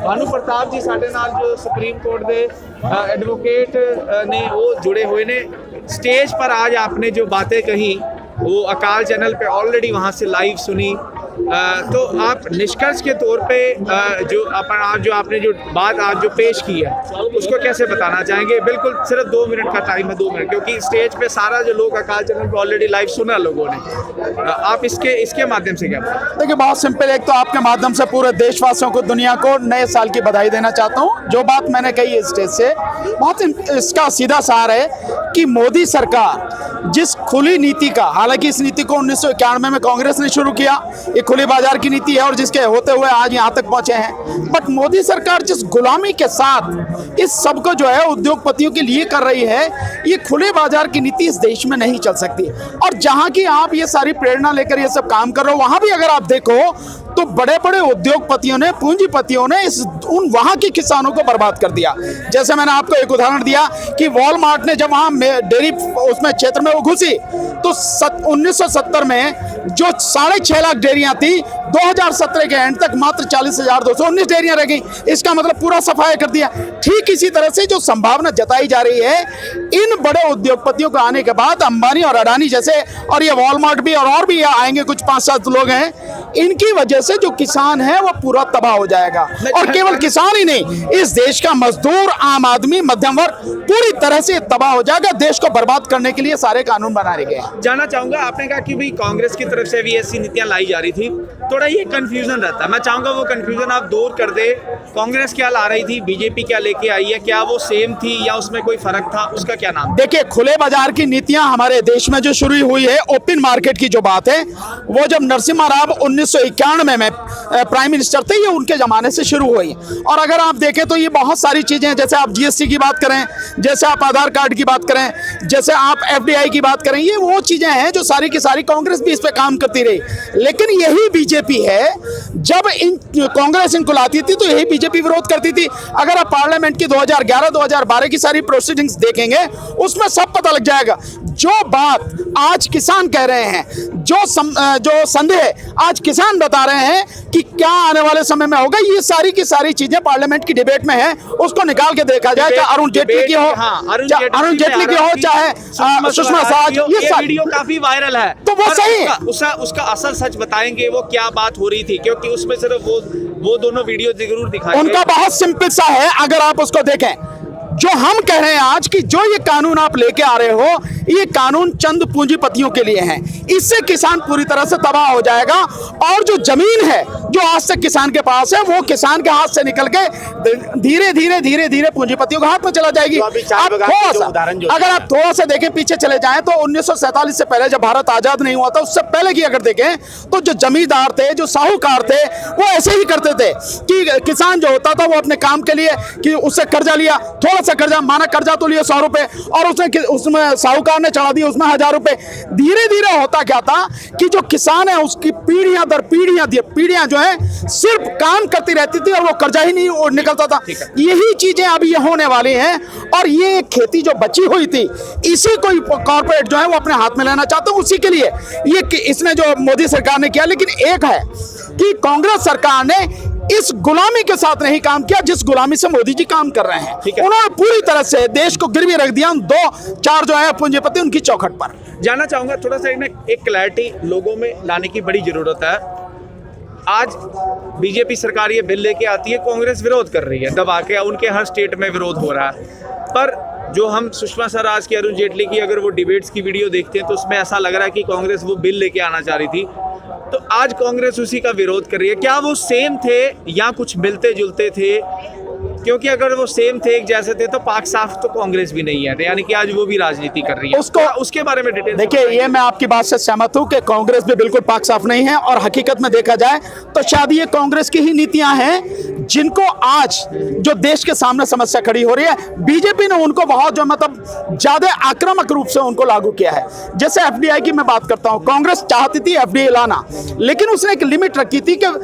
भानु प्रताप जी साडे नाल जो सुप्रीम कोर्ट के एडवोकेट ने वो जुड़े हुए ने। स्टेज पर आज आपने जो बातें कही वो अकाल चैनल पे ऑलरेडी वहाँ से लाइव सुनी। तो आप निष्कर्ष के तौर पे जो आपने जो बात आज जो पेश की है उसको कैसे बताना चाहेंगे? बिल्कुल सिर्फ 2 मिनट का टाइम है, 2 मिनट, क्योंकि स्टेज पे सारा जो लोग अकाल चैनल पे ऑलरेडी लाइव सुना लोगों ने। आप इसके माध्यम से क्या बताएं? देखिए, बहुत सिंपल। एक तो आपके माध्यम से पूरे देशवासियों को, दुनिया को नए साल की बधाई देना चाहता हूँ। जो बात मैंने कही है स्टेज से, बहुत इसका सीधा सार है कि मोदी सरकार जिस खुली नीति का, हालांकि इस नीति को 1991 में कांग्रेस ने शुरू किया, ये खुले बाजार की नीति है और जिसके होते हुए आज यहाँ तक पहुंचे हैं, बट मोदी सरकार जिस गुलामी के साथ इस सब को जो है उद्योगपतियों के लिए कर रही है, ये खुले बाजार की नीति इस देश में नहीं चल सकती। और जहां की आप ये सारी प्रेरणा लेकर ये सब काम कर रहे हो, वहां भी अगर आप देखो तो बड़े बड़े उद्योगपतियों ने, पूंजीपतियों ने उन वहां के किसानों को बर्बाद कर दिया। जैसे मैंने आपको एक उदाहरण दिया कि वॉलमार्ट ने जब वहां डेयरी उसमें क्षेत्र में वो घुसी तो 1970 में जो 6.5 लाख डेयरियां थी, 2017 के एंड तक मात्र 40,219 डेयरियां रह गई। इसका मतलब पूरा सफाया कर दिया। ठीक इसी तरह से जो संभावना जताई जा रही है इन बड़े उद्योगपतियों को आने के बाद, अंबानी और अडानी जैसे, और ये वॉलमार्ट भी और भी आएंगे, कुछ 5-7 लोग हैं, इनकी वजह से जो किसान है वो पूरा तबाह हो जाएगा। और केवल किसान ही नहीं, इस देश का मजदूर, आम आदमी, मध्यम वर्ग पूरी तरह से तबाह हो जाएगा। देश को बर्बाद करने के लिए सारे कानून बना रहे गए। जानना चाहूंगा, आपने कहा कि भाई कांग्रेस की तरफ से भी ऐसी नीतियां लाई जा रही थी, थोड़ा ये कंफ्यूजन रहता है। मैं चाहूंगा वो कंफ्यूजन आप दूर कर दे। कांग्रेस क्या ला रही थी, बीजेपी क्या लेके आई है, क्या वो सेम थी या उसमें कोई फर्क था, उसका क्या नाम? देखिए, खुले बाजार की नीतियां हमारे देश में जो शुरू हुई है, ओपन मार्केट की जो बात है, वो जब नरसिम्हा राव 1991 में प्राइम मिनिस्टर थे, ये उनके जमाने से शुरू हुई। और अगर आप देखें तो ये बहुत सारी चीजें, जैसे आप जीएसटी की बात करें, जैसे आप आधार कार्ड की बात करें, जैसे आप एफडीआई की बात करें, ये वो चीजें हैं जो सारी की सारी कांग्रेस भी इस पे काम करती रही। लेकिन यही बीजेपी है, जब कांग्रेस इनको लाती थी तो यही बीजेपी विरोध करती थी। अगर आप पार्लियामेंट की 2011-2012 की सारी प्रोसीडिंग्स देखेंगे, उसमें सब पता लग जाएगा। जो बात आज किसान कह रहे हैं, जो संदेह आज किसान बता रहे हैं कि क्या आने वाले समय में होगा, ये सारी की सारी चीजें पार्लियामेंट की डिबेट में है। उसको निकाल के देखा जाए, चाहे अरुण जेटली की हो, अरुण जेटली की हो, चाहे सुषमा स्वराज, ये वीडियो काफी वायरल है, तो वो सही है। उसका असल सच बताएंगे वो क्या बात हो रही थी, क्योंकि उसमें सिर्फ वो दोनों वीडियो जरूर दिखाएंगे। उनका बहुत सिंपल सा है, अगर आप उसको देखें। जो हम कह रहे हैं आज कि जो ये कानून आप लेके आ रहे हो, ये कानून चंद पूंजीपतियों के लिए है। इससे किसान पूरी तरह से तबाह हो जाएगा और जो जमीन है जो आज तक किसान के पास है, वो किसान के हाथ से निकल के धीरे धीरे पूंजीपतियों के हाथ में चला जाएगी। आप थोड़ा सा, अगर आप थोड़ा सा देखें, पीछे चले जाएं तो 1947 से पहले जब भारत आजाद नहीं हुआ था, उससे पहले की अगर देखें तो जो जमींदार थे, जो साहूकार थे, वो ऐसे ही करते थे कि किसान जो होता था वो अपने काम के लिए कि उससे कर्जा लिया, थोड़ा सा कर्जा, माना कर्जा तो लिया 100 रुपए, और उसमें साहूकार ने चढ़ा दिया उसमें 1000 रुपए। धीरे धीरे होता क्या था कि जो किसान है उसकी पीढ़ियां दर पीढ़ियां जो है सिर्फ काम करती रहती थी और वो कर्जा ही नहीं निकलता था। यही चीजें अब ये होने वाली हैं। और ये खेती जो बची हुई थी, इसी को कॉर्पोरेट जो है वो अपने हाथ में लेना चाहते हैं। उसी के लिए ये इसने जो मोदी सरकार ने किया। लेकिन एक है कि कांग्रेस सरकार ने इस गुलामी के साथ नहीं काम किया जिस गुलामी से मोदी जी काम कर रहे हैं। उन्होंने पूरी तरह से देश को गिरवी रख दिया, 2-4 जो है पूंजीपति उनकी चौखट पर। जानना चाहूंगा थोड़ा सा एक क्लैरिटी लोगों में लाने की बड़ी जरूरत है। आज बीजेपी सरकार ये बिल लेके आती है, कांग्रेस विरोध कर रही है दबा के, उनके हर स्टेट में विरोध हो रहा है। पर जो हम सुषमा स्वराज की, अरुण जेटली की अगर वो डिबेट्स की वीडियो देखते हैं तो उसमें ऐसा लग रहा है कि कांग्रेस वो बिल लेके आना चाह रही थी। तो आज कांग्रेस उसी का विरोध कर रही है। क्या वो सेम थे या कुछ मिलते जुलते थे? क्योंकि अगर वो सेम थे, एक जैसे थे, तो पाक साफ तो कांग्रेस भी नहीं है, यानी कि आज वो भी राजनीति कर रही है। उसके बारे में डिटेल देखिए, ये मैं आपकी बात से सहमत हूं कि कांग्रेस भी बिल्कुल पाक साफ नहीं है। और हकीकत में देखा जाए तो शायद ये कांग्रेस की ही नीतियां हैं जिनको आज जो देश के सामने समस्या खड़ी हो रही है। बीजेपी ने उनको बहुत जो मतलब ज्यादा आक्रामक रूप से उनको लागू किया है। जैसे एफडीआई की मैं बात करता हूं, कांग्रेस चाहती थी एफडीआई लाना, लेकिन उसने एक लिमिट रखी थी कि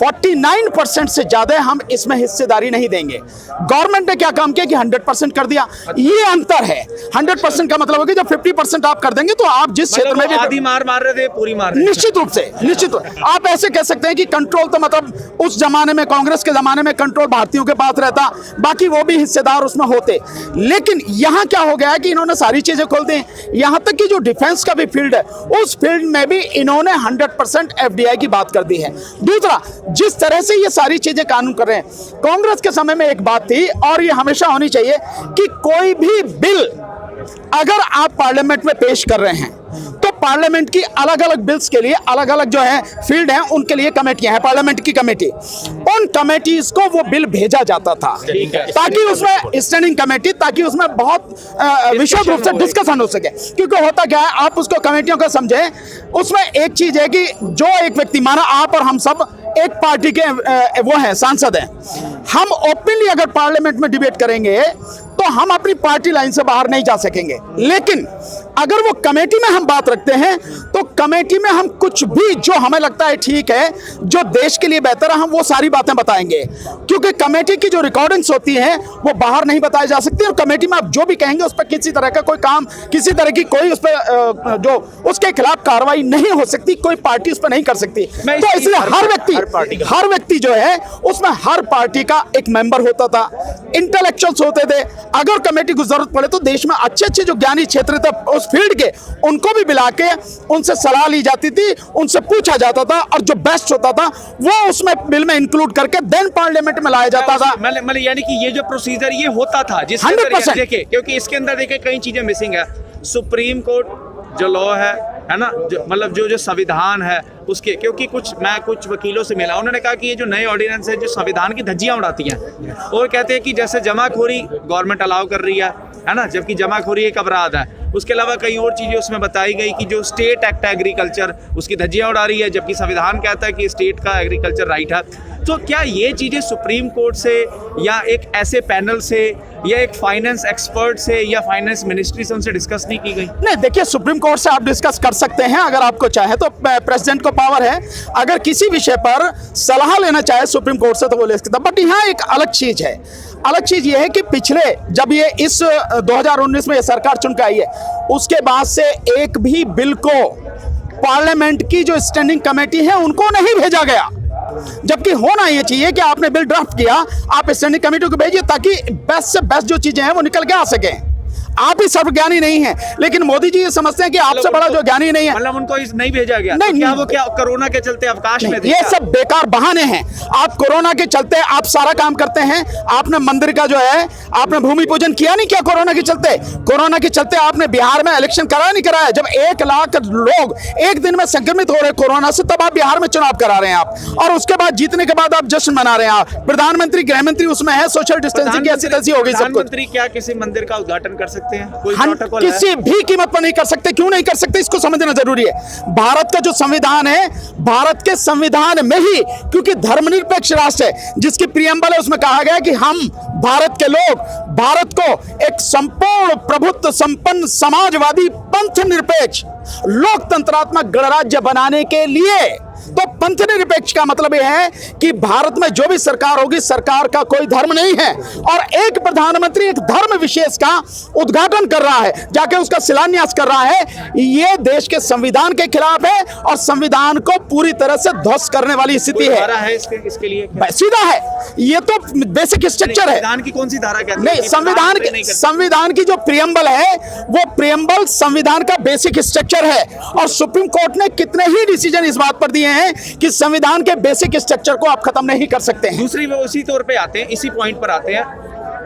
49% से ज्यादा हम इसमें हिस्सेदारी नहीं देंगे। गवर्नमेंट ने क्या काम किया कि 100% कर दिया। ये अंतर है। 100% का मतलब होगा जब 50% आप कर देंगे तो आप जिस क्षेत्र में भी आधी मार रहे थे पूरी मार रहे थे। निश्चित रूप से, निश्चित आप ऐसे कह सकते हैं कि कंट्रोल तो मतलब उस जमाने में, कांग्रेस के जमाने में कंट्रोल भारतीयों के पास रहता, बाकी वो भी हिस्सेदार उसमें होते। लेकिन यहां क्या हो गया है कि इन्होंने सारी चीजें खोल दी। यहां तक कि जो डिफेंस का भी फील्ड है उस फील्ड में भी इन्होंने 100% एफडीआई की बात कर दी है। दूसरा, जिस तरह से ये सारी चीजें कानून कर रहे हैं, कांग्रेस के समय में एक बात थी और ये हमेशा होनी चाहिए कि कोई भी बिल अगर आप पार्लियामेंट में पेश कर रहे हैं तो पार्लियामेंट की अलग अलग बिल्स के लिए अलग अलग जो है फील्ड हैं, उनके लिए कमेटियां हैं, पार्लियामेंट की कमेटी, उन कमेटीज को वो बिल भेजा जाता था ताकि उसमें स्टैंडिंग कमेटी, ताकि उसमें बहुत विशद रूप से डिस्कशन हो सके। क्योंकि होता क्या है, आप उसको कमेटियों को समझें, उसमें एक चीज है कि जो एक व्यक्ति, माना आप और हम सब एक पार्टी के वो हैं, सांसद हैं, हम ओपनली अगर पार्लियामेंट में डिबेट करेंगे तो हम अपनी पार्टी लाइन से बाहर नहीं जा सकेंगे। लेकिन अगर वो कमेटी में हम बात रखते हैं तो कमेटी में हम कुछ भी जो हमें लगता है ठीक है, जो देश के लिए बेहतर है, हम वो सारी बातें बताएंगे। क्योंकि कमेटी की जो रिकॉर्डिंग्स होती हैं वो बाहर नहीं बताई जा सकती, और कमेटी में आप जो भी कहेंगे उस पर किसी तरह का कोई काम, किसी तरह की कोई उस पर जो उसके खिलाफ कार्रवाई नहीं हो सकती, कोई पार्टी उस पर नहीं कर सकती। तो इसलिए हर व्यक्ति जो है उसमें हर पार्टी का एक मेंबर होता था, इंटेलेक्चुअल्स होते थे। अगर कमेटी को जरूरत पड़े तो देश में अच्छे अच्छे जो ज्ञानी क्षेत्र थे उस फील्ड के, उनको भी बुला के उनसे सलाह ली जाती थी, उनसे पूछा जाता था, और जो बेस्ट होता था वो उसमें बिल में इंक्लूड करके देन पार्लियामेंट में लाया जाता था। मतलब यानी कि ये जो प्रोसीजर ये होता था, जिसके अंदर देखिए, क्योंकि इसके अंदर देखिए कई चीजें मिसिंग है। सुप्रीम कोर्ट जो लॉ है ना, मतलब जो संविधान है उसके, क्योंकि मैं कुछ वकीलों से मिला, उन्होंने कहा कि ये जो नए ऑर्डिनेंस है जो संविधान की धज्जियां उड़ाती हैं, और कहते हैं कि जैसे जमाखोरी गवर्नमेंट अलाउ कर रही है ना, जबकि जमाखोरी एक अपराध है। उसके अलावा कई और चीज़ें उसमें बताई गई कि जो स्टेट एक्ट है एग्रीकल्चर, उसकी धज्जियां उड़ा रही है, जबकि संविधान कहता है कि स्टेट का एग्रीकल्चर राइट है। तो क्या ये चीज़ें सुप्रीम कोर्ट से या एक ऐसे पैनल से या एक फाइनेंस एक्सपर्ट से या फाइनेंस मिनिस्ट्री से उनसे डिस्कस नहीं की गई? नहीं, देखिए, सुप्रीम कोर्ट से आप डिस्कस कर सकते हैं अगर आपको चाहे तो। प्रेसिडेंट को पावर है, अगर किसी विषय पर सलाह लेना चाहे सुप्रीम कोर्ट से तो वो ले सकता है। बट यहाँ एक अलग चीज है, अलग चीज ये है कि पिछले जब ये इस 2019 में ये सरकार चुन के आई है, उसके बाद से एक भी बिल को पार्लियामेंट की जो स्टैंडिंग कमेटी है उनको नहीं भेजा गया। जबकि होना ये चाहिए कि आपने बिल ड्राफ्ट किया, आप स्टैंडिंग कमेटी को भेजिए ताकि बेस्ट से बेस्ट जो चीजें हैं वो निकल के आ सके। आप ही सर्वज्ञानी नहीं हैं, लेकिन मोदी जी ये समझते हैं कि आपसे बड़ा जो ज्ञानी नहीं है। मतलब उनको नहीं भेजा गया? नहीं, क्या वो क्या कोरोना के चलते अवकाश में थे? ये सब बेकार बहाने हैं। आप कोरोना के चलते आप सारा काम करते हैं। आपने मंदिर का जो है आपने भूमि पूजन किया नहीं क्या कोरोना के चलते? कोरोना के चलते आपने बिहार में इलेक्शन कराया नहीं कराया? जब 1 लाख लोग एक दिन में संक्रमित हो रहे कोरोना से, तब आप बिहार में चुनाव करा रहे हैं आप, और उसके बाद जीतने के बाद आप जश्न मना रहे हैं। आप प्रधानमंत्री, गृह मंत्री उसमें है, सोशल डिस्टेंसिंग की ऐसी तैसी हो गई सब कुछ। प्रधानमंत्री क्या किसी मंदिर का उद्घाटन कर सकते हैं? कोई प्रोटोकॉल किसी भी कीमत पर नहीं कर सकते। क्यों नहीं कर सकते, इसको समझना जरूरी है। भारत का जो संविधान है, भारत के संविधान में ही, क्योंकि धर्मनिरपेक्ष राष्ट्र है, जिसकी प्रियम्बल है उसमें कहा गया कि हम भारत के लोग भारत को एक संपूर्ण प्रभुत्व संपन्न समाजवादी पंथ निरपेक्ष लोकतंत्रात्मक गणराज्य बनाने के लिए, तो पंथ निरपेक्ष का मतलब यह है कि भारत में जो भी सरकार होगी, सरकार का कोई धर्म नहीं है, और एक प्रधानमंत्री एक धर्म विशेष का उद्घाटन कर रहा है, जाके उसका शिलान्यास कर रहा है, ये देश के संविधान के खिलाफ है और संविधान को पूरी तरह से ध्वस्त करने वाली स्थिति है। इसके लिए सीधा है, ये तो बेसिक स्ट्रक्चर है। संविधान की कौन सी धारा कहती है? नहीं, संविधान की जो प्रियम्बल है वो प्रियम्बल संविधान का बेसिक स्ट्रक्चर है, और सुप्रीम कोर्ट ने कितने ही डिसीजन इस बात पर दिए हैं कि संविधान के बेसिक स्ट्रक्चर को आप खत्म नहीं कर सकते हैं। दूसरी वो उसी तौर पे आते हैं, इसी पॉइंट पर आते हैं,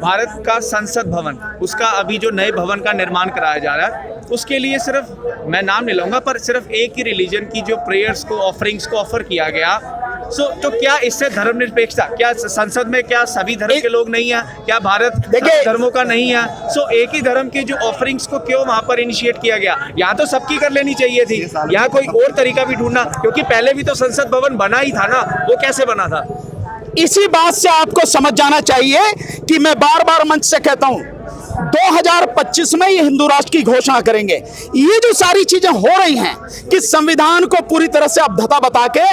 भारत का संसद भवन, उसका अभी जो नए भवन का निर्माण कराया जा रहा है, उसके लिए सिर्फ मैं नाम नहीं लूंगा पर सिर्फ एक ही रिलीजन की जो प्रेयर्स को, ऑफरिंग्स को ऑफर किया गया। तो क्या इससे धर्मनिरपेक्षता, क्या संसद में क्या सभी धर्म के लोग नहीं है? क्या भारत धर्मों का नहीं है? एक ही धर्म के जो ऑफरिंग्स को क्यों वहां पर इनिशिएट किया गया? यहाँ तो सबकी कर लेनी चाहिए थी, यहाँ कोई और तरीका भी ढूंढना, क्योंकि पहले भी तो संसद भवन बना ही था ना, वो कैसे बना था? इसी बात से आपको समझ जाना चाहिए कि मैं बार बार मंच से कहता हूं 2025 में ये हिंदू राष्ट्र की घोषणा करेंगे। ये जो सारी चीजें हो रही हैं कि संविधान को पूरी तरह से अभद्रता बता के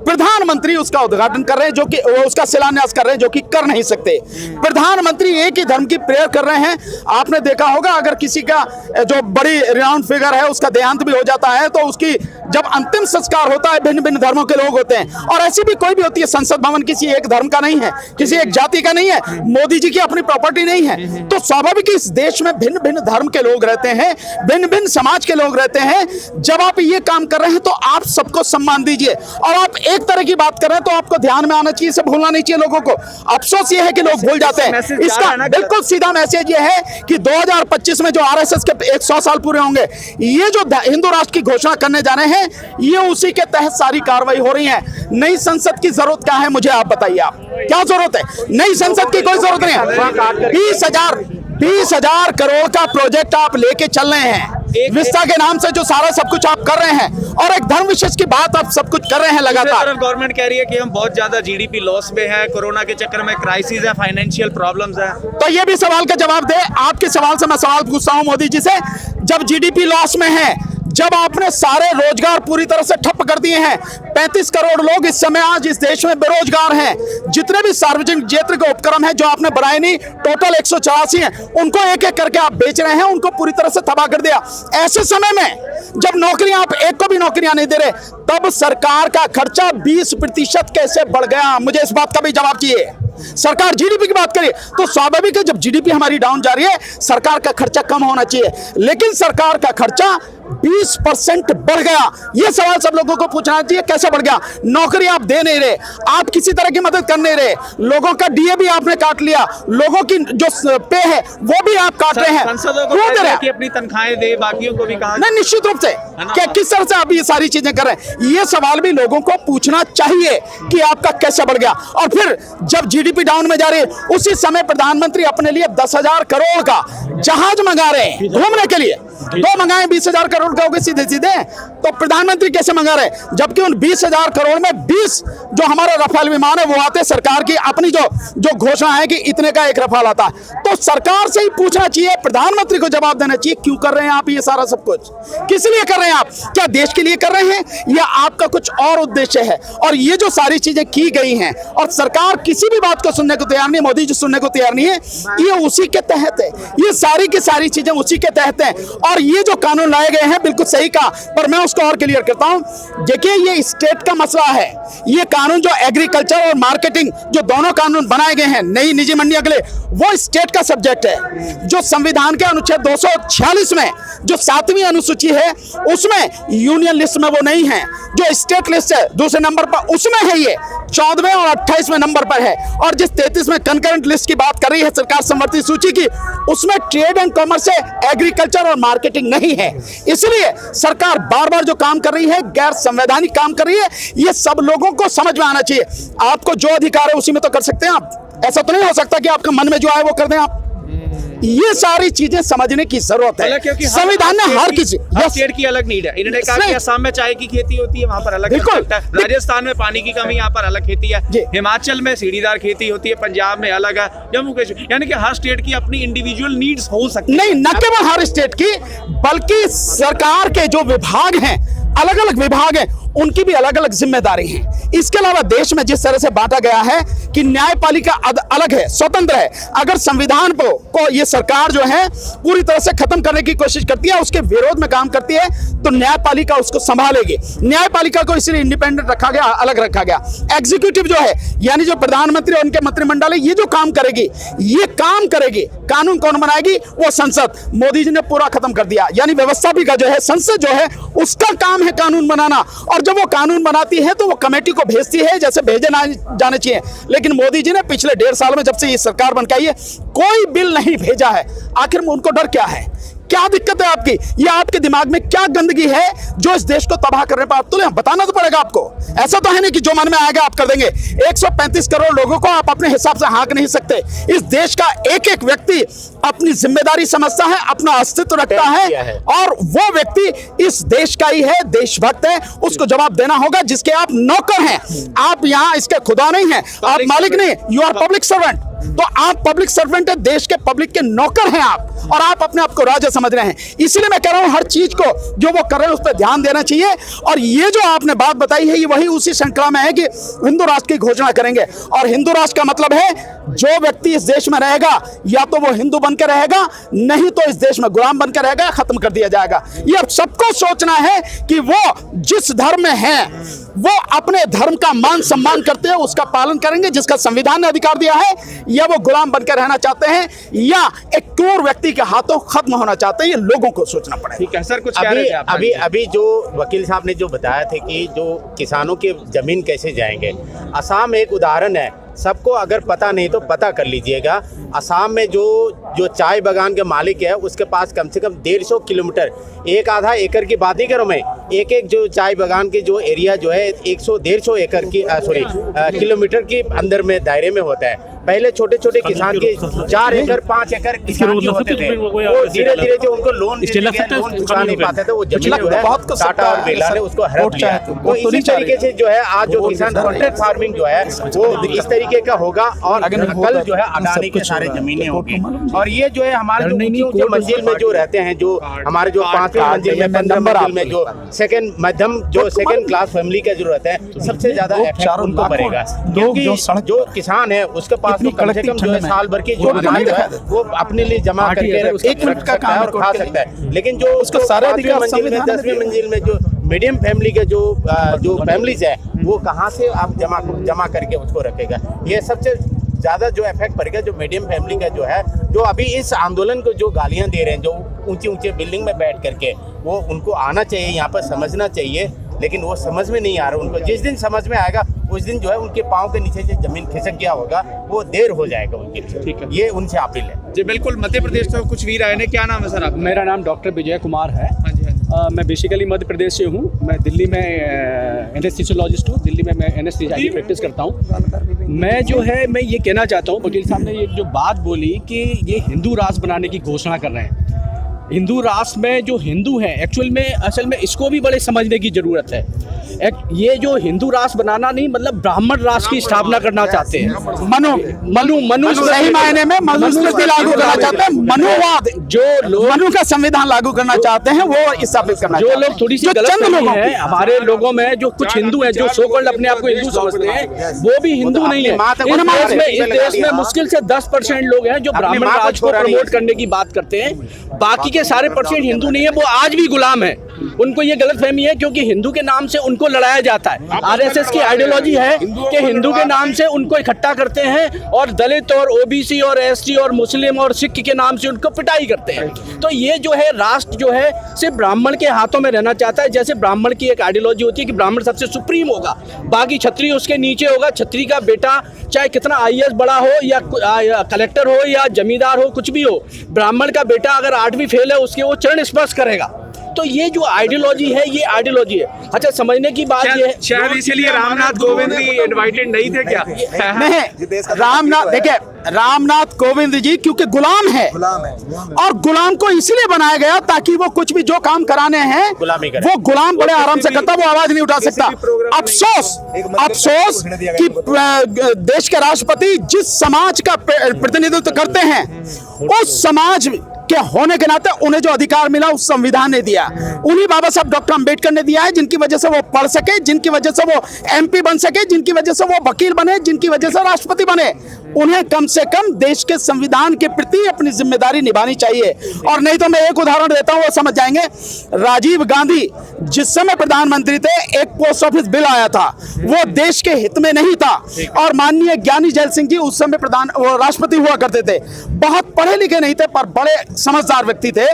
प्रधानमंत्री उसका उद्घाटन कर रहे हैं, जो कि उसका शिलान्यास कर रहे हैं, जो कि कर नहीं सकते। प्रधानमंत्री एक ही धर्म की प्रेयर कर रहे हैं। आपने देखा होगा, अगर किसी का जो बड़ी रिनाउंड फिगर है उसका देहांत भी हो जाता है तो उसकी जब अंतिम संस्कार होता है, भिन्न भिन्न धर्मों के लोग होते हैं, और ऐसी भी कोई भी होती है। संसद भवन किसी एक धर्म का नहीं है, किसी एक जाति का नहीं है, मोदी जी की अपनी प्रॉपर्टी नहीं है। तो स्वाभाविक इस देश में भिन्न भिन्न धर्म के लोग रहते हैं, भिन्न भिन्न समाज के लोग रहते हैं। जब आप ये काम कर रहे हैं तो आप सबको सम्मान दीजिए। और आप एक तरह की बात कर रहे हैं तो आपको ध्यान में आना चाहिए, इसे भूलना नहीं चाहिए लोगों को। अफसोस ये है कि लोग भूल जाते हैं। इसका बिल्कुल सीधा मैसेज ये है कि 2025 में जो आरएसएस के 100 साल पूरे होंगे, ये जो हिंदू राष्ट्र की घोषणा करने जा रहे हैं, ये उसी के तहत सारी कार्रवाई हो रही है। नई संसद की जरूरत क्या है, मुझे आप बताइए। आप क्या जरूरत है? नई संसद की कोई जरूरत नहीं है। 20,000 करोड़ का प्रोजेक्ट आप लेके चल रहे हैं, विस्ता के नाम से जो सारा सब कुछ आप कर रहे हैं, और एक धर्म विशेष की बात आप सब कुछ कर रहे हैं लगातार। गवर्नमेंट कह रही है कि हम बहुत ज्यादा जीडीपी लॉस में है, कोरोना के चक्कर में क्राइसिस है, फाइनेंशियल प्रॉब्लम्स है। तो ये भी सवाल का जवाब दे। आपके सवाल से मैं सवाल पूछता हूं मोदी जी से, जब जीडीपी लॉस में है, जब आपने सारे रोजगार पूरी तरह से ठप कर दिए हैं, 35 करोड़ लोग इस समय आज इस देश में बेरोजगार हैं, जितने भी सार्वजनिक क्षेत्र के उपक्रम हैं जो आपने बनाए नहीं, टोटल 184 हैं, उनको एक एक करके आप बेच रहे हैं, उनको पूरी तरह से तबाह कर दिया। ऐसे समय में जब नौकरियां, आप एक को भी नौकरियां नहीं दे रहे, तब सरकार का खर्चा 20% कैसे बढ़ गया? मुझे इस बात का भी जवाब चाहिए। सरकार जीडीपी की बात करे तो स्वाभाविक है, जब जीडीपी हमारी डाउन जा रही है, सरकार का खर्चा कम होना चाहिए, लेकिन सरकार का खर्चा 20% बढ़ गया। यह सवाल सब लोगों को पूछना चाहिए, कैसे बढ़ गया? नौकरी आप दे नहीं रहे, आप किसी तरह की मदद कर नहीं रहे, लोगों का डीए भी आपने काट लिया, लोगों की जो पे है वो भी आप काट रहे हैं। सांसदों को कह रहे हैं कि अपनी तनख्वाहें दे, बाकियों को भी कहा। नहीं, निश्चित रूप से क्या किस तरह से आप ये सारी चीजें कर रहे हैं, ये सवाल भी लोगों को पूछना चाहिए कि आपका कैसे बढ़ गया। और फिर जब जीडीपी डाउन में जा रही है, उसी समय प्रधानमंत्री अपने लिए 10,000 करोड़ का जहाज मंगा रहे हैं घूमने के लिए। तो मंगाए 20,000 करोड़ का होगा सीधे सीधे, तो प्रधानमंत्री कैसे मंगा रहे हैं? जबकि उन 20,000 करोड़ में 20 जो हमारे रफाल विमान है वो आते सरकार की अपनी जो घोषणा है कि इतने का एक रफाल आता है। तो सरकार से ही पूछना चाहिए, प्रधानमंत्री को जवाब देना चाहिए, क्यों कर रहे हैं आप ये सारा सब कुछ? किस लिए कर रहे हैं आप? क्या देश के लिए कर रहे हैं या आपका कुछ और उद्देश्य है? और ये जो सारी चीजें की गई हैं और सरकार किसी भी बात को सुनने को तैयार नहीं, मोदी जी सुनने को तैयार नहीं है, ये उसी के तहत है। ये सारी की सारी चीजें उसी के तहत हैं। और ये जो कानून लाए गए हैं, बिल्कुल सही कहा, पर मैं उसको और क्लियर करता हूं। देखिए, ये स्टेट का मसला है। ये कानून जो एग्रीकल्चर और मार्केटिंग जो दोनों कानून बनाए गए हैं नई निजी मंडियों के लिए, वो स्टेट का सब्जेक्ट है। जो संविधान के अनुच्छेद 246 में जो 7वीं अनुसूची है, उसमें यूनियन लिस्ट में वो नहीं है। जो स्टेट लिस्ट है दूसरे नंबर पर, उसमें है ये 14वें और 28वें नंबर पर है। और जिस 33 में कंकरेंट लिस्ट की बात कर रही है सरकार संवर्ती सूची की, उसमें ट्रेड एंड कॉमर्स से एग्रीकल्चर और मार्केटिंग नहीं है। इसलिए सरकार बार बार जो काम कर रही है, गैर संवैधानिक काम कर रही है। ये सब लोगों को समझ में आना चाहिए। आपको जो अधिकार है उसी में तो कर सकते हैं आप। ऐसा तो नहीं हो सकता कि आपके मन में जो आए वो कर दें आप। ये सारी चीजें समझने की जरूरत है। क्योंकि संविधान ने हर किसी स्टेट की अलग नीड है। इन्होंने कहा कि असम में चाय की खेती होती है, वहां पर अलग बिल्कुल। राजस्थान में पानी की कमी, यहाँ पर अलग खेती है, हिमाचल में सीढ़ीदार खेती होती है, पंजाब में अलग है, जम्मू कश्मीर, यानी कि हर स्टेट की अपनी इंडिविजुअल नीड्स हो सकती है। नहीं, न केवल हर स्टेट की, बल्कि सरकार के जो विभाग हैं, अलग अलग विभाग हैं, उनकी भी अलग अलग जिम्मेदारी है। इसके अलावा देश में जिस तरह से बांटा गया है कि न्यायपालिका अलग है, स्वतंत्र है। अगर संविधान को ये सरकार जो है पूरी तरह से खत्म करने की कोशिश करती है, उसके विरोध में काम करती है, तो न्यायपालिका उसको संभालेगी। न्यायपालिका को इसलिए इंडिपेंडेंट रखा गया, अलग रखा गया। एग्जीक्यूटिव जो है, यानी जो प्रधानमंत्री और उनके मंत्रिमंडल है, ये जो काम करेगी, ये काम करेगी। कानून कौन बनाएगी? वो संसद। मोदी जी ने पूरा खत्म कर दिया। यानी व्यवस्थापिका जो है, संसद जो है, उसका काम है कानून बनाना। और जब वो कानून बनाती है तो वो कमेटी को भेजती है, जैसे भेजे ना जाने चाहिए। लेकिन मोदी जी ने पिछले 1.5 साल में, जब से ये सरकार बन के आई है, कोई बिल नहीं भेजा है। आखिर में उनको डर क्या है? क्या दिक्कत है आपकी? ये आपके दिमाग में क्या गंदगी है जो इस देश को तबाह करने पर? तो बताना तो पड़ेगा आपको। ऐसा तो है नहीं कि जो मन में आएगा आप कर देंगे। 135 करोड़ लोगों को आप अपने हिसाब से हाँक नहीं सकते। इस देश का एक एक व्यक्ति अपनी जिम्मेदारी समझता है, अपना अस्तित्व रखता है, और वो व्यक्ति इस देश का ही है, देशभक्त है। उसको जवाब देना होगा, जिसके आप नौकर हैं। आप यहाँ इसके खुदा नहीं है, आप मालिक नहीं, यू आर पब्लिक सर्वेंट। तो आप पब्लिक सर्वेंट है, देश के पब्लिक के नौकर हैं आप। और आप अपने आप को राजा समझ रहे हैं। इसलिए मैं कह रहा हूं हर चीज को जो वो कर रहे हैं उस पर ध्यान देना चाहिए। और ये जो आपने बात बताई है ये वही उसी श्रृंखला में है कि हिंदू राष्ट्र की घोषणा करेंगे। और हिंदू राष्ट्र का मतलब है जो व्यक्ति इस देश में रहेगा या तो वो हिंदू बनकर रहेगा, नहीं तो इस देश में गुलाम बनकर रहेगा, खत्म कर दिया जाएगा। ये अब सबको सोचना है कि वो जिस धर्म में है वो अपने धर्म का मान सम्मान करते हैं, उसका पालन करेंगे जिसका संविधान ने अधिकार दिया है, या वो गुलाम बनकर रहना चाहते हैं या एक क्रूर व्यक्ति के हाथों खत्म होना चाहते हैं। ये लोगों को सोचना पड़ेगा। ठीक है सर, कुछ कह रहे थे आप? अभी जो वकील साहब ने जो बताया थे कि जो किसानों के जमीन कैसे जाएंगे, असम एक उदाहरण है। सबको अगर पता नहीं तो पता कर लीजिएगा। असम में जो चाय बागान के मालिक है उसके पास कम से कम 150 किलोमीटर, एक आधा एकड़ की बात नहीं करूँ मैं, एक जो चाय बागान की जो एरिया जो है 150 एकड़ की किलोमीटर की अंदर में दायरे में होता है। पहले छोटे छोटे किसान के 4 एकड़ 5 एकड़ किसान जो होते थे वो धीरे धीरे जो उनको लोन चुका नहीं पाते थे, वो जमीन जो है टाटा और बिरला ने उसको हड़प लिया। तो इसी तरीके से जो है आज जो किसान कॉन्ट्रैक्ट फार्मिंग जो है वो इस तरीके का होगा और कल जो है अडानी के सारे जमीनें होगी। और ये जो है हमारे जो मंजिल में जो रहते हैं, जो हमारे जो 5वीं मंजिल में 15 मंजिल में जो सेकंड मध्यम जो सेकंड क्लास फैमिली का जो रहता है सबसे ज्यादा इफेक्ट उनको पड़ेगा। क्योंकि जो किसान है उसके पास तो कम से कम जो है साल भर की जो अनाज है वो अपने लिए जमा करके 1 मिनट का काम और खा सकता है। लेकिन जो उसको सारे मंजिल में 10वीं मंजिल में जो मीडियम फैमिली के जो फैमिलीज है वो कहाँ से आप जमा करके उसको रखेगा। ये सबसे ज़्यादा जो इफेक्ट पड़ेगा जो मीडियम फैमिली का जो है, जो अभी इस आंदोलन को जो गालियां दे रहे हैं, जो ऊंची ऊंचे बिल्डिंग में बैठ करके, वो उनको आना चाहिए, यहाँ पर समझना चाहिए, लेकिन वो समझ में नहीं आ रहा उनको। जिस दिन समझ में आएगा उस दिन जो है उनके पाँव के नीचे जो जमीन खिसक गया होगा वो देर हो जाएगा उनके लिए। ठीक है, ये उनसे अपील है जी। बिल्कुल, मध्य प्रदेश से कुछ वीर आए ने, क्या नाम है सर आप? मेरा नाम डॉक्टर विजय कुमार है। हाँ जी, हाँ जी। मैं बेसिकली मध्य प्रदेश से हूँ। मैं दिल्ली में एनेस्थीसियोलॉजिस्ट हूँ, दिल्ली में मैं एनेस्थीसिया प्रैक्टिस करता हूँ। मैं जो है मैं ये कहना चाहता हूँ, वकील साहब ने ये जो बात बोली कि ये हिंदू राष्ट्र बनाने की घोषणा कर रहे हैं। हिंदू राष्ट्र में जो हिंदू हैं असल में इसको भी बड़े समझने की ज़रूरत है। ये जो हिंदू राष्ट्र बनाना नहीं मतलब ब्राह्मण राष्ट्र की स्थापना करना चाहते हैं। मनु सही मायने में मनुस्मृति लागू करना चाहते हैं। मनुवाद जो लोग मनु का संविधान लागू करना चाहते हैं वो स्थापित करना जो लोग थोड़ी सी गलत है हमारे लोगों में, जो कुछ हिंदू हैं जो सो कॉल्ड अपने आप को हिंदू समझते हैं, वो भी हिंदू नहीं है। इस देश में मुश्किल से 10% लोग हैं जो ब्राह्मण राज को प्रमोट करने की बात करते हैं। बाकी के सारे % हिंदू नहीं है, वो आज भी गुलाम है। उनको ये गलतफहमी है क्योंकि हिंदू के नाम से उनको लड़ाया जाता है। आरएसएस की आइडियोलॉजी है कि हिंदू के नाम से उनको इकट्ठा करते हैं और दलित और ओबीसी और एसटी और मुस्लिम और सिख के नाम से उनको पिटाई करते हैं। तो ये जो है राष्ट्र जो है सिर्फ ब्राह्मण के हाथों में रहना चाहता है। जैसे ब्राह्मण की एक आइडियोलॉजी होती है कि ब्राह्मण सबसे सुप्रीम होगा, बाकी क्षत्रिय उसके नीचे होगा। क्षत्रिय का बेटा चाहे कितना IAS बड़ा हो या कलेक्टर हो या जमींदार हो, कुछ भी हो, ब्राह्मण का बेटा अगर 8वीं फेल है उसके वो चरण स्पर्श करेगा। तो ये जो आइडियोलॉजी है ये आइडियोलॉजी है। अच्छा, समझने की बात ये है शायद इसीलिए रामनाथ कोविंद भी इनवाइटेड नहीं थे क्या? नहीं, रामनाथ देखिए, रामनाथ कोविंद जी क्योंकि गुलाम है और गुलाम को इसलिए बनाया गया ताकि वो कुछ भी जो काम कराने हैं वो गुलाम बड़े आराम से करता, वो आवाज नहीं उठा सकता। अफसोस कि देश के राष्ट्रपति जिस समाज का प्रतिनिधित्व करते हैं उस समाज के होने के नाते उन्हें जो अधिकार मिला उस संविधान ने दिया, उन्हीं बाबा साहब डॉक्टर अंबेडकर ने दिया है, जिनकी वजह से वो पढ़ सके, जिनकी वजह से वो MP बन सके, जिनकी वजह से वो वकील बने, जिनकी वजह से राष्ट्रपति बने। उन्हें कम से कम देश के संविधान के प्रति अपनी जिम्मेदारी निभानी चाहिए। और नहीं तो मैं एक उदाहरण देता हूं, वो समझ जाएंगे। राजीव गांधी जिस समय प्रधानमंत्री थे, एक पोस्ट ऑफिस बिल आया था, वो देश के हित में नहीं था। और माननीय ज्ञानी जैल सिंह जी उस समय राष्ट्रपति हुआ करते थे, बहुत पढ़े लिखे नहीं थे पर बड़े समझदार व्यक्ति थे।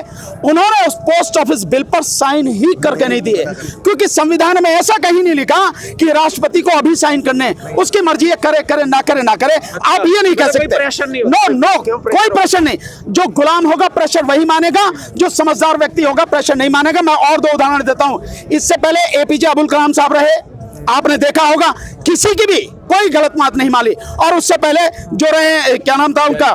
उन्होंने उस पोस्ट ऑफिस बिल पर साइन ही करके नहीं दिए, क्योंकि संविधान में ऐसा कहीं नहीं लिखा कि राष्ट्रपति को अभी साइन करने, उसकी मर्जी है, करे करे ना करे ना करे। आप ये नहीं कह सकते। नो, कोई प्रेशर नहीं। जो गुलाम होगा प्रेशर वही मानेगा, जो समझदार व्यक्ति होगा प्रेशर नहीं मानेगा। मैं और 2 उदाहरण देता हूं। इससे पहले APJ अब्दुल कलाम साहब रहे, आपने देखा होगा किसी की भी कोई गलत बात नहीं मानी। और उससे पहले जो रहे, क्या नाम था उनका,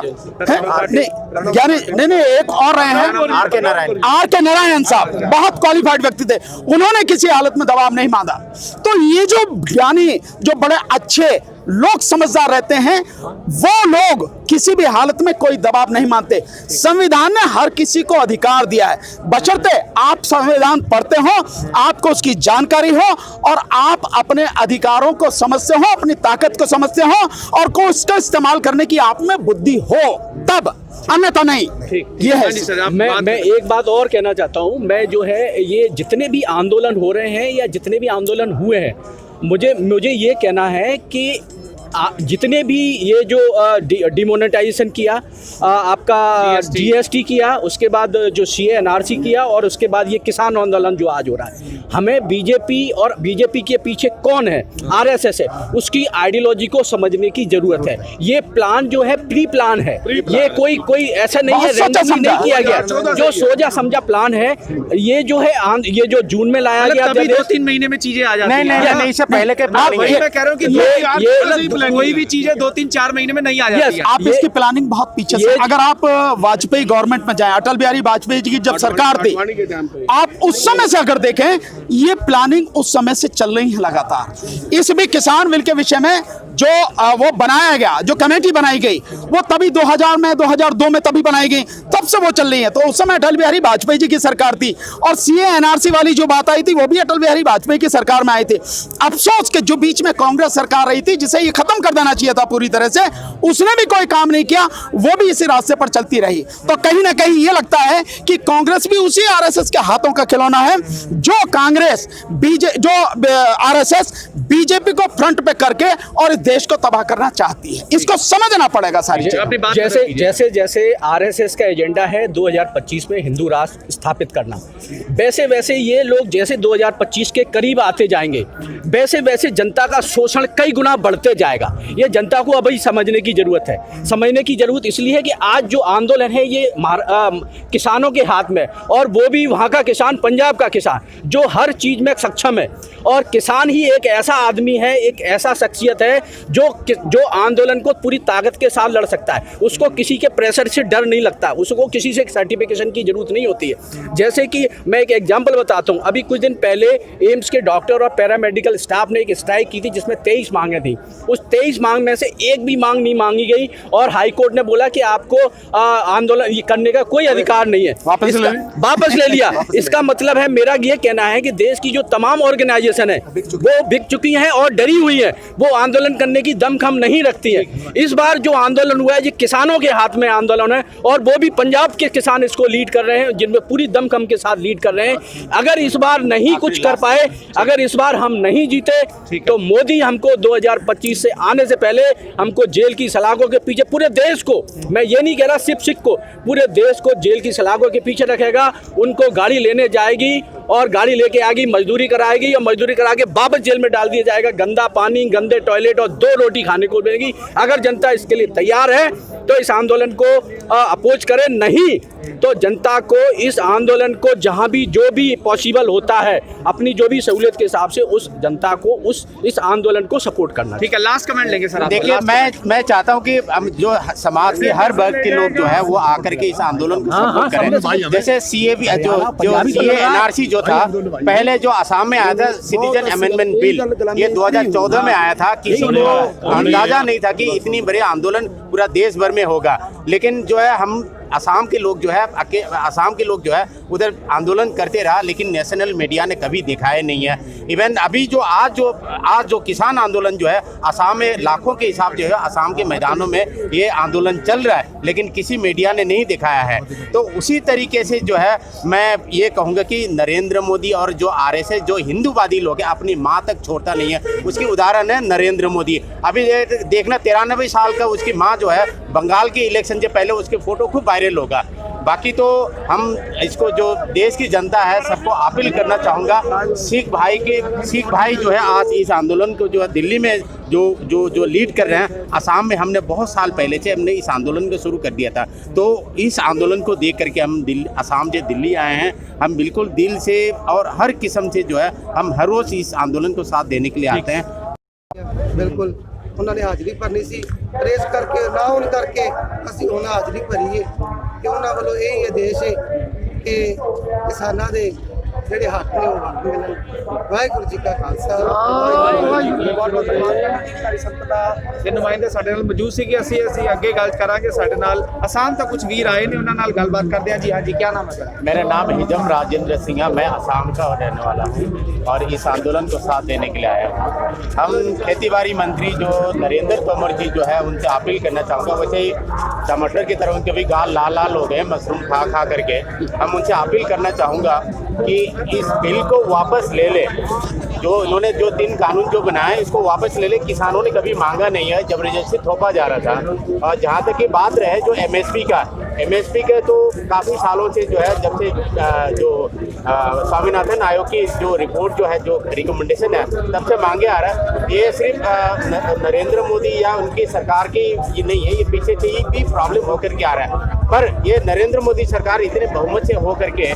नहीं एक और रहे हैं, R के नारायण साहब, बहुत क्वालिफाइड व्यक्ति थे, उन्होंने किसी हालत में दबाव नहीं मांगा। तो ये जो ज्ञानी, जो बड़े अच्छे लोग समझदार रहते हैं, वो लोग किसी भी हालत में कोई दबाव नहीं मानते। संविधान ने हर किसी को अधिकार दिया है, बशर्ते आप संविधान पढ़ते हो, आपको उसकी जानकारी हो और आप अपने अधिकारों को समझते हो, अपनी ताकत को समझते हो और को उसका इस्तेमाल करने की आप में बुद्धि हो, तब, अन्यथा नहीं। ये है। मैं एक बात और कहना चाहता हूँ। मैं जो है ये जितने भी आंदोलन हो रहे हैं या जितने भी आंदोलन हुए हैं, मुझे ये कहना है कि जितने भी ये जो डिमोनेटाइजेशन किया, आपका जीएसटी किया, उसके बाद जो सीए एनआरसी किया और उसके बाद ये किसान आंदोलन जो आज हो रहा है, हमें बीजेपी और बीजेपी के पीछे कौन है, आरएसएस है, उसकी आइडियोलॉजी को समझने की जरूरत है। ये प्लान जो है प्री प्लान है, ये कोई ऐसा नहीं है रैंडमली नहीं किया गया, जो सोचा समझा प्लान है। ये जो है ये जो जून में लाया गया, 2-3 महीने में चीजें आ जाती हैं। नहीं, इससे पहले के मैं कह रहा हूँ कि कोई भी चीजें 2-3-4 महीने में नहीं आ जाती है। आप इसकी प्लानिंग बहुत पीछे से, अगर आप वाजपेयी गवर्नमेंट में जाएं, अटल बिहारी वाजपेयी जी की जब सरकार थी, आप उस समय से अगर देखें, ये प्लानिंग उस समय से चल रही है लगातार। इस भी किसान बिल के विषय में जो वो बनाया गया, जो कमेटी बनाई गई, वो तभी 2000 में 2002 में तभी बनाई गई, तब से वो चल रही है। तो उस समय अटल बिहारी वाजपेयी जी की सरकार थी और सीए एनआरसी वाली जो बात आई थी, वो भी अटल बिहारी वाजपेयी की सरकार में आई थी। अफसोस के जो बीच में कांग्रेस सरकार रही थी, जिसे ये खत्म कर देना चाहिए था पूरी तरह से, उसने भी कोई काम नहीं किया, वो भी इसी रास्ते पर चलती रही। तो कहीं ना कहीं ये लगता है कि कांग्रेस भी उसी आरएसएस के हाथों का खिलौना है, जो आरएसएस बीजेपी को फ्रंट पे करके और इस देश को तबाह करना चाहती है। इसको समझना पड़ेगा सारी चीजें। जैसे आरएसएस का एजेंडा है 2025 में हिंदू राष्ट्र स्थापित करना, वैसे ये लोग जैसे 2025 के करीब आते जाएंगे, वैसे जनता का शोषण कई गुना बढ़ते जाएगा। ये जनता को अभी समझने की जरूरत है। समझने की जरूरत इसलिए है कि आज जो आंदोलन है ये किसानों के हाथ में, और वो भी वहाँ का किसान, पंजाब का किसान जो हर चीज में सक्षम है। और किसान ही एक ऐसा आदमी है, एक ऐसा शख्सियत है जो आंदोलन को पूरी ताकत के साथ लड़ सकता है। उसको किसी के प्रेशर से डर नहीं लगता, उसको किसी से सर्टिफिकेशन की जरूरत नहीं होती है। जैसे कि मैं एक एग्जांपल बताता हूँ। अभी कुछ दिन पहले एम्स के डॉक्टर और पैरामेडिकल स्टाफ ने एक स्ट्राइक की थी, जिसमें 23 मांगें थी। उस 23 मांग में से एक भी मांग नहीं मांगी गई और हाई कोर्ट ने बोला कि आपको आंदोलन करने का कोई अधिकार नहीं है, वापस ले लिया। इसका मतलब है, मेरा ये कहना है कि देश की जो तमाम ऑर्गेनाइजेशन है वो बिक चुकी हैं और डरी हुई है, वो आंदोलन करने की दमखम नहीं रखती है। इस बार जो आंदोलन हुआ है ये किसानों के हाथ में आंदोलन है, और वो भी पंजाब के किसान इसको लीड कर रहे हैं, जिनमें पूरी दमखम के साथ लीड कर रहे हैं। अगर इस बार नहीं कुछ कर पाए, अगर इस बार हम नहीं जीते, तो मोदी हमको 2025 से आने से पहले हमको जेल की सलाखों के पीछे, पूरे देश को, मैं ये नहीं कह रहा सिर्फ सिख को, पूरे देश को जेल की सलाखों के पीछे रखेगा। उनको गाड़ी लेने जाएगी और गाड़ी लेके आएगी, मजदूरी कराएगी और मजदूरी करा के वापस जेल में डाल दिया जाएगा। गंदा पानी, गंदे टॉयलेट और 2 रोटी खाने को मिलेगी। अगर जनता इसके लिए तैयार है तो इस आंदोलन को अपोज करे, नहीं तो जनता को इस आंदोलन को जहां भी जो भी पॉसिबल होता है, अपनी जो भी सहूलियत के हिसाब से उस जनता को इस आंदोलन को सपोर्ट करना। ठीक है, लास्ट कमेंट लेंगे सर। देखिए, मैं चाहता हूं कि जो समाज के हर वर्ग के लोग जो है वो आकर के इस आंदोलन को सपोर्ट करें। जैसे सीए एनआरसी जो था, पहले जो असम में आया था सिटीजन अमेंडमेंट बिल, ये 2014 में आया था। किसी को अंदाजा नहीं था कि इतनी बड़ी आंदोलन पूरा देश भर में होगा। लेकिन जो है हम असम के लोग जो है उधर आंदोलन करते रहा, लेकिन नेशनल मीडिया ने कभी दिखाया नहीं है। इवन अभी आज जो किसान आंदोलन जो है असम में लाखों के हिसाब जो है असम के मैदानों में ये आंदोलन चल रहा है, लेकिन किसी मीडिया ने नहीं दिखाया है। तो उसी तरीके से जो है मैं ये कहूँगा कि नरेंद्र मोदी और जो आरएसएस जो हिंदूवादी लोग हैं, अपनी माँ तक छोड़ता नहीं है। उसकी उदाहरण है नरेंद्र मोदी। अभी देखना 93 साल का उसकी माँ जो है, बंगाल के इलेक्शन से पहले उसके फोटो खूब वायरल होगा। बाकी तो हम इसको जो देश की जनता है सबको अपील करना चाहूँगा, सिख भाई जो है आज इस आंदोलन को जो है दिल्ली में जो लीड कर रहे हैं। असम में हमने बहुत साल पहले से हमने इस आंदोलन को शुरू कर दिया था। तो इस आंदोलन को देख करके हम असम से दिल्ली आए हैं। हम बिल्कुल दिल से और हर किस्म से जो है हम हर रोज़ इस आंदोलन को साथ देने के लिए आते हैं। बिल्कुल उन्होंने हाजिरी भरनी सी, रेस करके ना होने करके असी उन्हें हाजिरी भरी है कि उन्होंने वालों यही आदेश है कि किसानों के ਜਿਹੜੇ ਹੱਕ ਨੇ ਉਹ ਹੱਕ ਮਿਲਣ। ਵਾਹਿਗੁਰੂ ਜੀ ਕਾ ਖਾਲਸਾ ਅਧਿਕਾਰੀ ਸੰਪਦਾ ਦੇ ਨੁਮਾਇੰਦੇ ਸਾਡੇ ਨਾਲ ਮੌਜੂਦ ਸੀਗੇ। ਅਸੀਂ ਅੱਗੇ ਗੱਲ ਕਰਾਂਗੇ। ਸਾਡੇ ਨਾਲ ਆਸਾਮ ਤੋਂ ਕੁਝ ਵੀਰ ਆਏ ਨੇ, ਉਹਨਾਂ ਨਾਲ ਗੱਲਬਾਤ ਕਰਦੇ ਹਾਂ। ਜੀ हाँ जी, क्या नाम है सर? मेरा नाम हिजम राजेंद्र सिंह है। मैं असम का रहने वाला हूँ और इस आंदोलन को साथ देने के लिए आया हूँ। हम खेती बाड़ी मंत्री जो नरेंद्र तोमर जी जो है उनसे अपील करना चाहूँगा। वैसे ही टमाटर की तरह उनके भी गाल लाल लाल हो गए मशरूम खा खा करके। हम उनसे अपील करना चाहूँगा कि इस बिल को वापस ले ले। जो इन्होंने जो 3 कानून जो बनाए इसको वापस ले ले। किसानों ने कभी मांगा नहीं है, जबरदस्ती थोपा जा रहा था। और जहाँ तक की बात रहे जो MSP का तो काफ़ी सालों से जो है जब से जो स्वामीनाथन आयोग की जो रिपोर्ट जो है जो रिकमेंडेशन है तब से मांगे आ रहा है। ये सिर्फ नरेंद्र मोदी या उनकी सरकार की ये नहीं है, ये पीछे से ही भी प्रॉब्लम होकर के आ रहा है। पर ये नरेंद्र मोदी सरकार इतने बहुमत से होकर के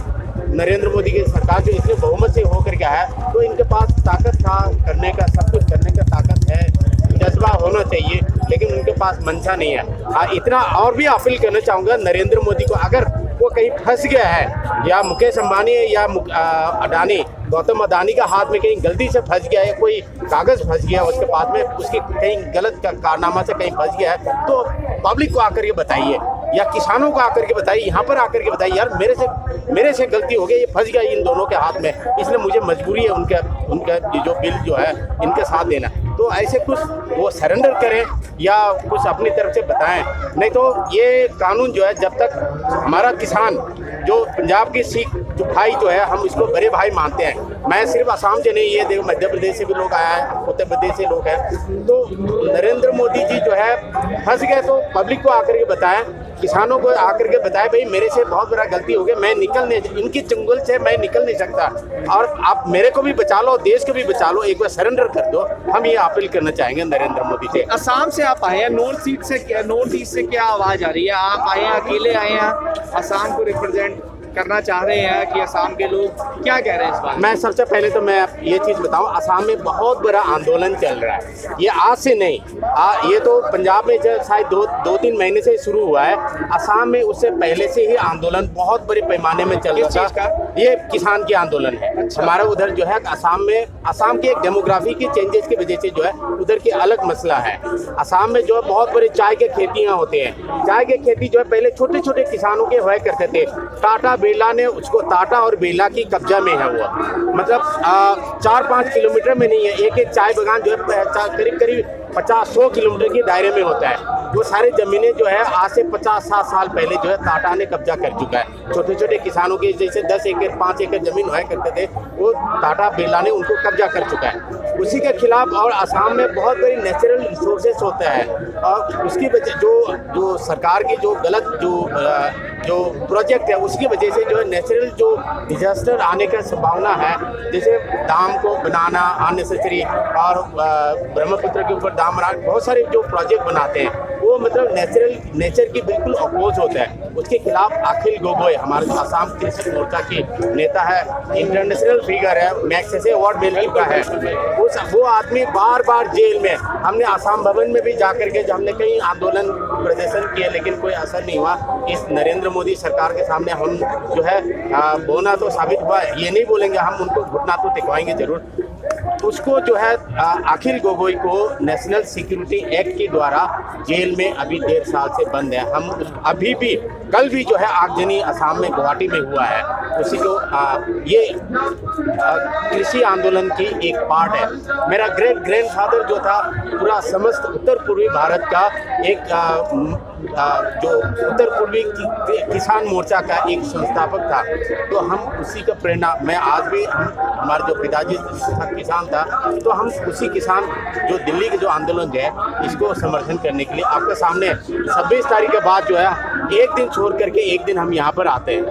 नरेंद्र मोदी की सरकार जो इतने बहुमत से होकर के आया तो इनके पास ताकत था करने का, सब कुछ करने का ताकत है, जज्बा होना चाहिए, लेकिन उनके पास मंशा नहीं है। इतना और भी अपील करना चाहूँगा नरेंद्र मोदी को, अगर वो कहीं फंस गया है या मुकेश अंबानी या अडानी गौतम अडानी का हाथ में कहीं गलती से फंस गया है, कोई कागज़ फंस गया उसके पास में, उसकी कहीं गलत कारनामा से कहीं फंस गया है तो पब्लिक को आकर के बताइए या किसानों को आकर के बताइए, यहाँ पर आकर के बताइए यार मेरे से गलती हो गई, ये फंस गया इन दोनों के हाथ में, इसलिए मुझे मजबूरी है उनका जो बिल जो है इनके साथ देना। तो ऐसे कुछ वो सरेंडर करें या कुछ अपनी तरफ से बताएं, नहीं तो ये कानून जो है जब तक हमारा किसान जो पंजाब की सिख जो भाई जो है हम इसको बड़े भाई मानते हैं। मैं सिर्फ असम से नहीं, ये देखो मध्य प्रदेश से भी लोग आया है, उत्तर प्रदेश से लोग हैं। तो नरेंद्र मोदी जी जो है फंस गए तो पब्लिक को आकर के बताएं, किसानों को आकर के बताएं भाई मेरे से बहुत बड़ा गलती हो गई, मैं इनकी चंगुल से मैं निकल नहीं सकता और आप मेरे को भी बचा लो, देश को भी बचा लो, एक बार सरेंडर कर दो। हम ये अपील करना चाहेंगे नरेंद्र मोदी से। असम से आप आए हैं, नॉर्थ ईस्ट से क्या आवाज़ आ रही है? आप आए हैं, अकेले आए हैं, असम को रिप्रेजेंट करना चाह रहे हैं कि असम के लोग क्या कह रहे हैं इस बात? मैं सबसे पहले तो मैं ये चीज़ बताऊं, असम में बहुत बड़ा आंदोलन चल रहा है। ये आज से नहीं, ये तो पंजाब में शायद 2-3 महीने से शुरू हुआ है। असम में उससे पहले से ही आंदोलन बहुत बड़े पैमाने में चल रहा था। ये किसान की आंदोलन है। हमारा उधर जो है असम की एक डेमोग्राफी की चेंजेस की वजह से जो है उधर की अलग मसला है। असम में जो है बहुत बड़े चाय के खेतियाँ होते हैं। चाय के खेती जो है पहले छोटे छोटे किसानों के हुआ करते थे। टाटा बिरला ने उसको टाटा और बिरला की कब्जा में है वो, मतलब 4-5 किलोमीटर में नहीं है, एक चाय बागान जो है करीब 50-100 किलोमीटर के दायरे में होता है। वो सारी ज़मीनें जो है आज से 50-60 साल पहले जो है टाटा ने कब्जा कर चुका है। छोटे छोटे किसानों के जैसे 10 एकड़ 5 एकड़ ज़मीन हुआ करते थे वो टाटा बिरला ने उनको कब्जा कर चुका है। उसी के खिलाफ और असम में बहुत बड़ी नेचुरल रिसोर्सेस होता है और उसकी वजह जो सरकार की जो गलत जो प्रोजेक्ट है उसकी वजह से जो है नेचुरल जो डिजास्टर आने का संभावना है, जैसे दाम को बनाना अननेसेसरी और ब्रह्मपुत्र के ऊपर दाम बनाना, बहुत सारे जो प्रोजेक्ट बनाते हैं वो मतलब नेचर की बिल्कुल अपोज होता है। उसके खिलाफ अखिल गोगोई हमारे असम कृषक मोर्चा की नेता है, इंटरनेशनल फिगर है, मैग्सेसे अवार्ड मिल चुका है। वो आदमी बार बार जेल में, हमने असम भवन में भी जाकर के हमने कई आंदोलन प्रदर्शन किए लेकिन कोई असर नहीं हुआ। इस नरेंद्र मोदी सरकार के सामने हम जो है बोना तो साबित हुआ, ये नहीं बोलेंगे, हम उनको घुटना तो दिखवाएंगे जरूर। उसको जो है अखिल गोगोई को नेशनल सिक्योरिटी एक्ट के द्वारा जेल में अभी 1.5 साल से बंद है। हम अभी भी कल भी जो है आगजनी असम में गुवाहाटी में हुआ है, उसी को ये कृषि आंदोलन की एक पार्ट है। मेरा ग्रैंडफादर जो था पूरा समस्त उत्तर पूर्वी भारत का एक जो उत्तर पूर्वी किसान मोर्चा का एक संस्थापक था, तो हम उसी का प्रेरणा, मैं आज भी हमारे जो पिताजी किसान था तो हम उसी किसान जो दिल्ली के जो आंदोलन है इसको समर्थन करने के लिए आपके सामने 26 तारीख के बाद जो है एक दिन छोड़ करके एक दिन हम यहाँ पर आते हैं।